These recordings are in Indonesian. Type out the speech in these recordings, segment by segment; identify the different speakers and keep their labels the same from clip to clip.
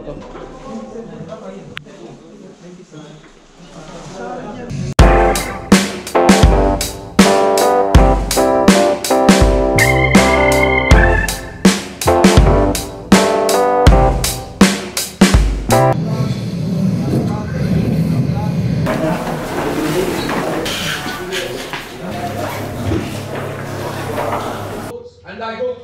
Speaker 1: Ewako.
Speaker 2: And I go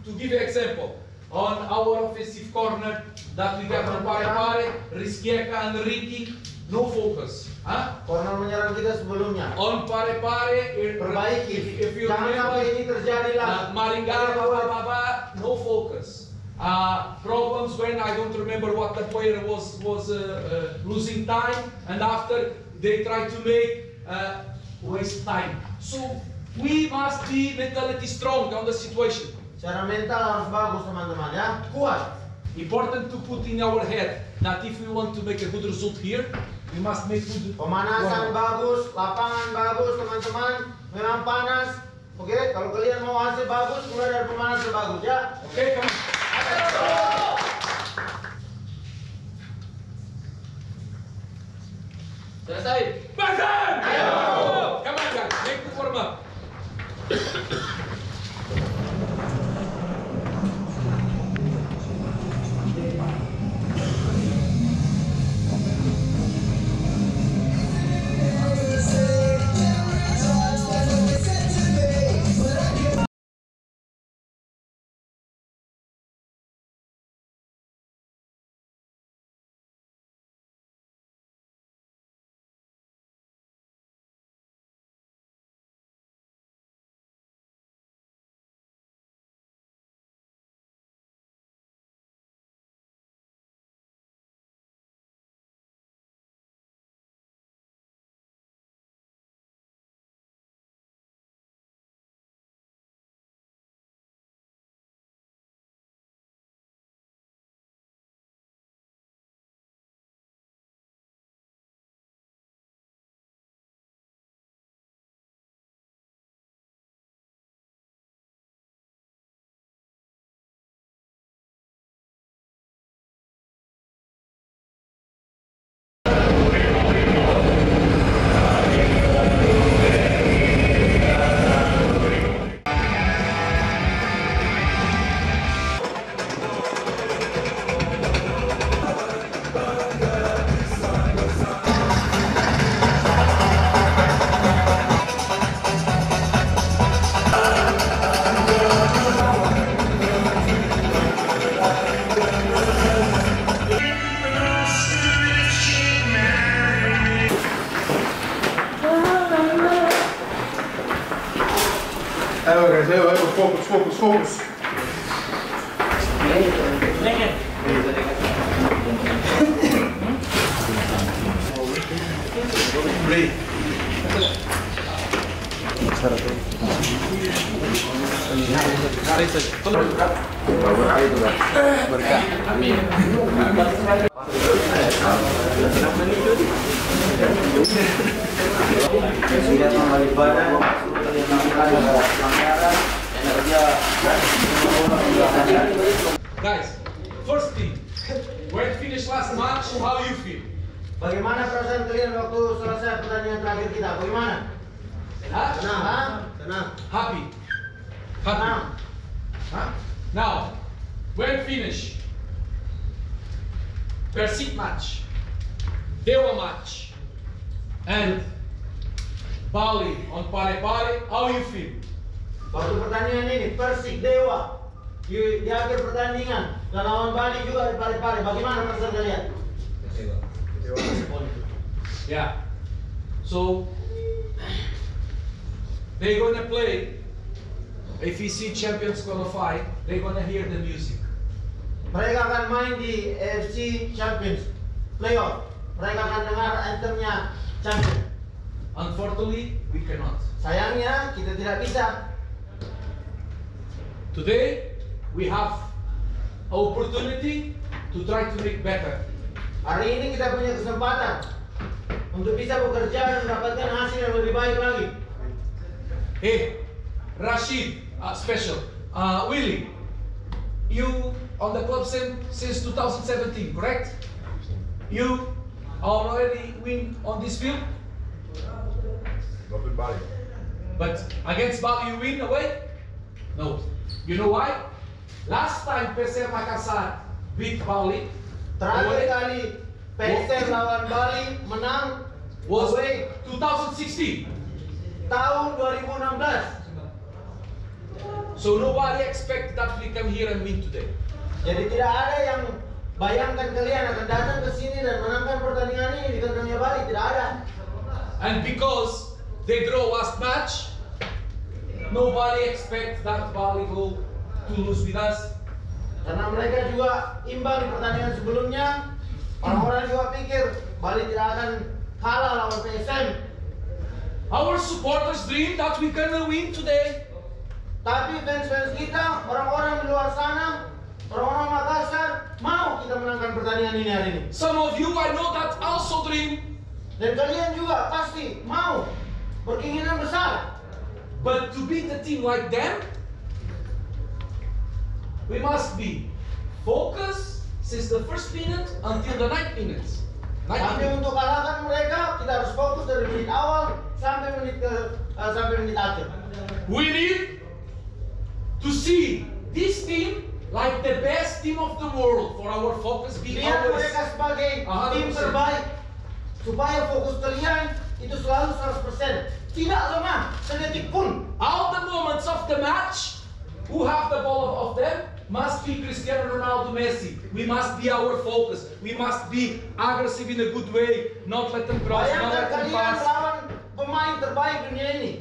Speaker 2: to give you example. On our offensive corner that we got on Pare-Pare, Rizkieka and Ricky, no focus.
Speaker 3: Corner menyerang kita sebelumnya.
Speaker 2: On Pare-Pare,
Speaker 3: Perbaiki.
Speaker 2: if you
Speaker 3: Jangan sampai ini terjadi lagi.
Speaker 2: Maringara, Baba, no focus. Problems when I don't remember what the player was losing time, and after they try to make waste time. So we must be mentally strong on the situation.
Speaker 3: Secara mental harus bagus teman-teman ya, kuat.
Speaker 2: Important to put in our head that if we want to make a good result here, we must make good.
Speaker 3: Pemanasan bagus, lapangan bagus teman-teman. Memang panas. Oke, kalau kalian mau hasil bagus, mulai dari pemanasan bagus ya.
Speaker 2: Oke, come on. Selesai. Pasang! Ayo! Come on, guys. Make the warm up.
Speaker 4: Ayo guys, ayo, fokus.
Speaker 1: Amin.
Speaker 2: Guys, first thing, when finish last match, how you feel?
Speaker 3: Bagaimana perasaan kalian waktu selesai pertandingan terakhir kita? Bagaimana? Tenang.
Speaker 2: Happy.
Speaker 3: Tenang.
Speaker 2: Now, when finish, Persik match, Dewa match, and Bali on Pare-Pare, how you feel?
Speaker 3: Waktu pertandingan ini Persik Dewa di akhir pertandingan dan lawan Bali juga di Pare-Pare. Bagaimana perasaan kalian?
Speaker 2: Yeah. So they're gonna play. If we see champions qualify, they're gonna hear the music.
Speaker 3: Mereka akan main di AFC Champions Playoff. Mereka akan dengar anthemnya champion.
Speaker 2: Unfortunately, we cannot.
Speaker 3: Sayangnya kita tidak bisa.
Speaker 2: Today, we have opportunity to try to make better.
Speaker 3: Hari ini kita punya kesempatan untuk bisa bekerja dan mendapatkan hasil yang lebih baik lagi.
Speaker 2: Hey, Rashid, special. Willie, you on the club since 2017, correct? You already win on this field?
Speaker 4: Not with Bali.
Speaker 2: But against Bali you win away? No. You know why? Last time PSM Makassar beat Bali,
Speaker 3: Terakhir kali PSM lawan Bali menang
Speaker 2: was
Speaker 3: away
Speaker 2: 2016.
Speaker 3: tahun 2016.
Speaker 2: So nobody expect that we come here and win today.
Speaker 3: Jadi tidak ada yang bayangkan kalian akan datang ke sini dan menangkan pertandingan ini di kandangnya Bali, tidak ada.
Speaker 2: And because they draw last match, nobody expect that Bali will to lose with us.
Speaker 3: Karena mereka juga imbang di pertandingan sebelumnya, orang-orang juga pikir Bali tidak akan kalah lawan PSM.
Speaker 2: Our supporters dream that we can win today.
Speaker 3: Tapi fans-fans kita, orang-orang di luar sana, orang-orang Makassar, mau kita menangkan pertandingan ini hari ini.
Speaker 2: Some of you I know that also dream.
Speaker 3: Dan kalian juga pasti mau berkeinginan besar.
Speaker 2: But to beat a team like them, we must be focused since the first minute until the 9th minute.
Speaker 3: Tapi untuk kalahkan mereka, kita harus fokus dari menit awal sampai menit akhir.
Speaker 2: We need to see this team like the best team of the world for our focus be
Speaker 3: Lihat
Speaker 2: always
Speaker 3: mereka sebagai tim
Speaker 2: 100%.
Speaker 3: terbaik, supaya fokus kalian itu selalu 100%. Tidak lemah sedetik pun.
Speaker 2: all the moments of the match. Who have the ball of them must be Cristiano Ronaldo, Messi. We must be our focus. We must be aggressive in a good way, not let them cross, not
Speaker 3: Bayangkan
Speaker 2: let them
Speaker 3: kalian
Speaker 2: pass.
Speaker 3: lawan pemain terbaik dunia ini,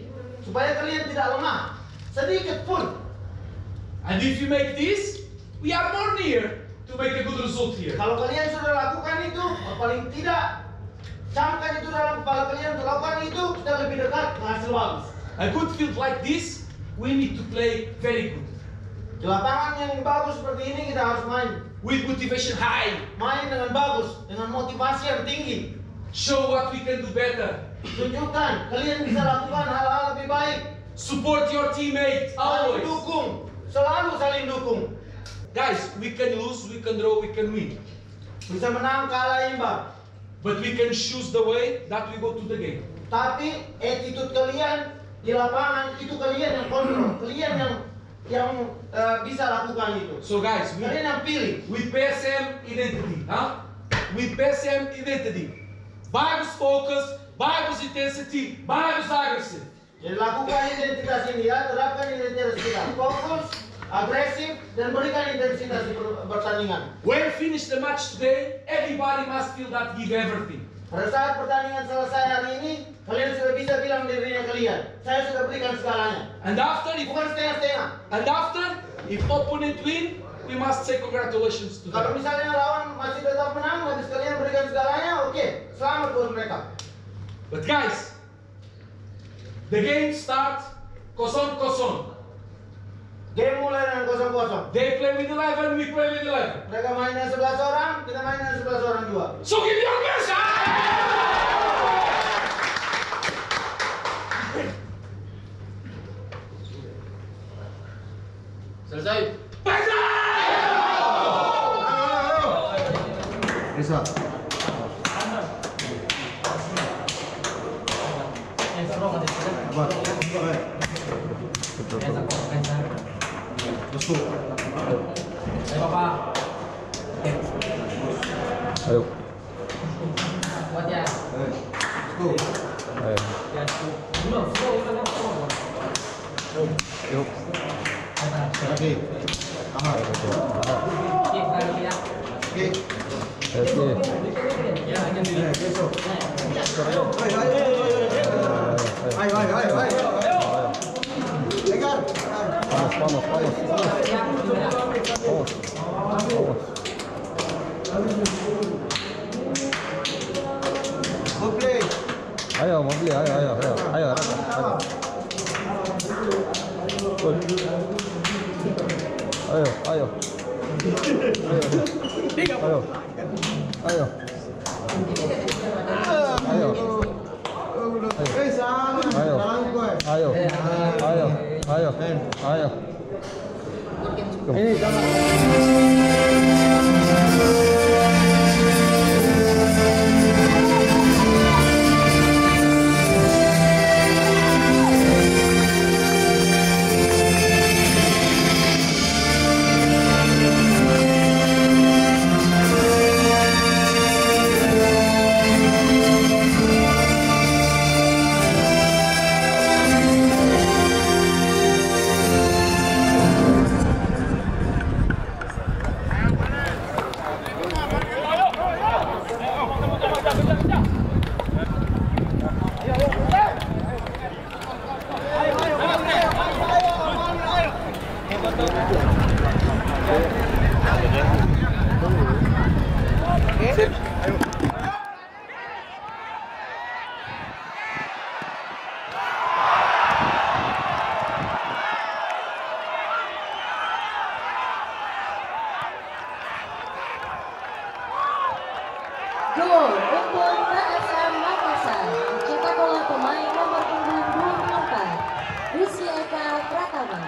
Speaker 3: supaya kalian tidak lemah sedikit pun.
Speaker 2: And if you make this, we are more near to make a good result here.
Speaker 3: Kalau kalian sudah lakukan itu, paling tidak camkan itu dalam kepala kalian untuk lakukan itu, kita lebih dekat ke hasil bagus.
Speaker 2: A good field like this, we need to play very good.
Speaker 3: Di lapangan yang bagus seperti ini kita harus main.
Speaker 2: With motivation high.
Speaker 3: Main dengan bagus, dengan motivasi yang tinggi.
Speaker 2: Show what we can do better.
Speaker 3: Tunjukkan kalian bisa lakukan hal-hal lebih baik.
Speaker 2: Support your teammates
Speaker 3: Saling
Speaker 2: always.
Speaker 3: dukung, selalu saling dukung.
Speaker 2: Guys, we can lose, we can draw, we can win.
Speaker 3: Bisa menang, kalah, imbang.
Speaker 2: But we can choose the way that we go to the game.
Speaker 3: Tapi attitude kalian di lapangan itu kalian yang kontrol, kalian yang bisa lakukan itu.
Speaker 2: So guys,
Speaker 3: Kalian yang pilih.
Speaker 2: with PSM identity, huh? With PSM identity. Bagus focus, bagus intensity, bagus aggressive.
Speaker 3: Jadi lakukan identitas ini ya, terapkan identitas kita. Fokus, agresif, dan berikan intensitas di pertandingan.
Speaker 2: When finish the match today, everybody must feel that give everything.
Speaker 3: Pada saat pertandingan selesai hari ini, kalian sudah bisa bilang dirinya kalian, saya sudah berikan segalanya.
Speaker 2: And after,
Speaker 3: Bukan setengah-setengah.
Speaker 2: if opponent win, we must say congratulations to
Speaker 3: Kalau
Speaker 2: them.
Speaker 3: misalnya lawan masih tetap menang, habis kalian berikan segalanya, oke, selamat buat mereka.
Speaker 2: But guys, the game starts 0-0.
Speaker 3: Game mulai dengan 0-0.
Speaker 2: They play with 11, we play with 11.
Speaker 3: Mereka main dengan 11 orang, kita main dengan 11 orang juga.
Speaker 2: So give your best!
Speaker 1: Selesai.
Speaker 4: Risa. Abad. Let's go.
Speaker 5: Ayo.
Speaker 1: Kuat ya.
Speaker 4: Let's go.
Speaker 5: Ayo. Yuk.
Speaker 4: Lagi. Ahmad. Oke.
Speaker 5: Oke.
Speaker 4: Besok. Ayo. Dengar.
Speaker 5: Panas.
Speaker 4: Good play.
Speaker 5: Ayo, mau beli. Ayo. Good. Ayo.
Speaker 4: Sama.
Speaker 5: Ayo.
Speaker 4: Jalan gue.
Speaker 5: Ayo. Ini
Speaker 6: Gol untuk PSM Makassar dicetak oleh pemain nomor punggung 24 Rizky Eka Pratama.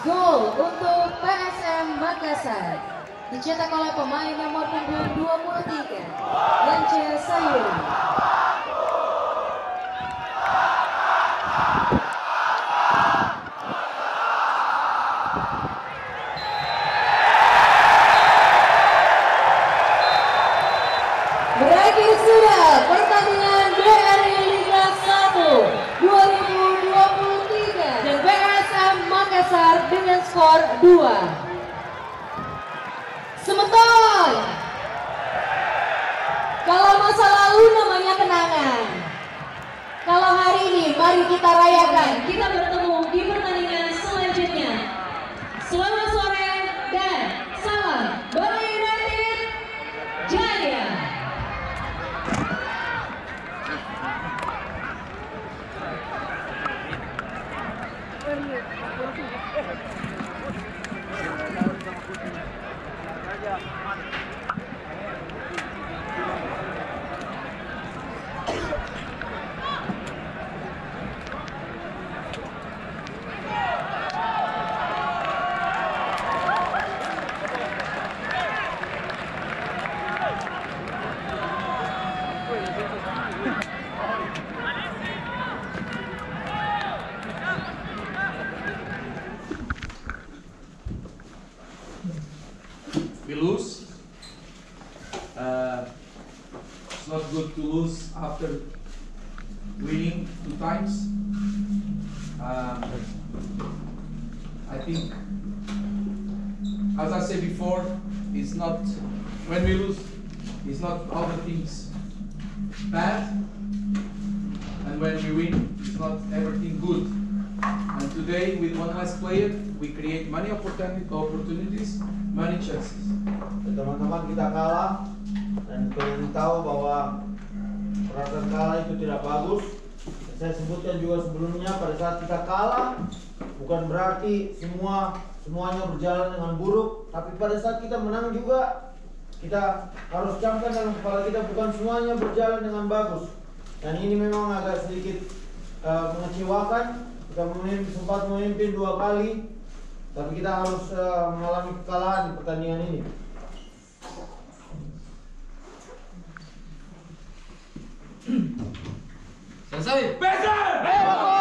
Speaker 6: Gol untuk PSM Makassar dicetak oleh pemain nomor punggung 23 Yance Sayuri. Berakhir sudah pertandingan dari Liga 1 2023 dan PSM Makassar dengan skor 2. Semeton. Kalau masa lalu namanya kenangan. Kalau hari ini mari kita rayakan. Kita bertemu di pertandingan selanjutnya. Selamat sore dan salam Bali United Jaya.
Speaker 2: We lose. It's not good to lose after winning 2 times. I think, as I said before, it's not when we lose, it's not all the things bad, and when we win, it's not everything good. And today, with one less player, we create many opportunities, many chances.
Speaker 3: Teman-teman, kita kalah dan kalian tahu bahwa perasaan kalah itu tidak bagus. Saya sebutkan juga sebelumnya, pada saat kita kalah bukan berarti semuanya berjalan dengan buruk, tapi pada saat kita menang juga kita harus camkan dalam kepala kita bukan semuanya berjalan dengan bagus. Dan ini memang agak sedikit mengecewakan. Kita sempat memimpin 2 kali, tapi kita harus mengalami kekalahan di pertandingan ini.
Speaker 1: Selesai.
Speaker 2: PSM!